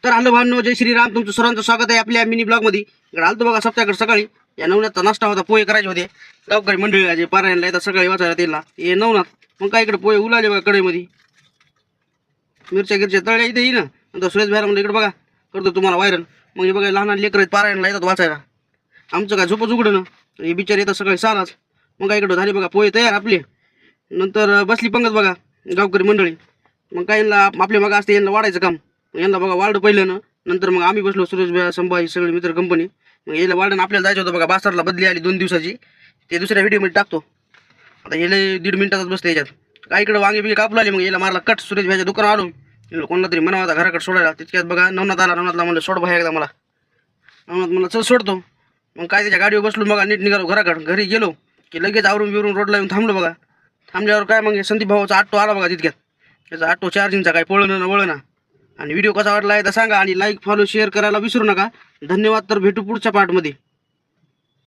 तर हॅलो भावनो, जय श्रीराम. तुमचं सर्वांचं स्वागत आहे आपल्या मिनी ब्लॉगमध्ये. इकडे आलतो बघा सप्त्याकडे सकाळी. या नवनाथचा नाश्ता होता, पोहे करायचे होते. गावकरी मंडळी जे पारायणला येतात सकाळी वाचायला त्याला हे नवनाथ. मग काय इकडे पोहे उलाले बघा कढईमध्ये. मिरच्या गिरच्या तळल्या इथे ना. नंतर सुरेश भाई म्हणलं इकडे बघा करतो तुम्हाला व्हायरल. मग हे बघा लहान लेकर आहेत पारायणला येतात वाचायला. आमचं काय झोपच उघडं ना. हे बिचार येतात सकाळी 6लाच. मग काय इकडं झाले बघा पोहे तयार आपले. नंतर बसली पंगत बघा गावकरी मंडळी. मग काय यांना आपल्या मग असते यांना वाढायचं काम. यांना बघा वाढ पहिलं ना. नंतर मग आम्ही बसलो सुरेश भाई संभाजी सगळे मित्र कंपनी. मग याला वाढण आपल्याला जायचं होतं बघा. बाजारला बदली आली 2 दिवसाची. ते दुसऱ्या व्हिडिओमध्ये टाकतो. आता याला 1.5 मिनिटातच बसलं याच्यात. काय इकडं वांगे बिगे कापू लागले. मग याला मारला कट. सुरेश भाईच्या दुकानात आलो. कोणाला तरी म्हणावा घराकडे सोडायला. तितक्यात बघा नवनाथ आला. नवनाथला म्हणलं सोड भाई एकदा मला. नवनाथ म्हणलं चल सोडतो. मग काय त्याच्या गाडीवर बसलो बघा. नीट निघालो घराकडे. घरी गेलो की लगेच आवरून बिवरून रोडला येऊन थांबलो बघा. थांबल्यावर काय मग संदीप भाऊचा ऑटो आला बघा तितक्यात. त्याचा ऑटो चार्जिंगचा काय पळणं ना वळणं. आणि व्हिडिओ कसा वाटला आहे तर सांगा. आणि लाईक फॉलो शेअर करायला विसरू नका. धन्यवाद. तर भेटू पुढच्या पार्टमध्ये.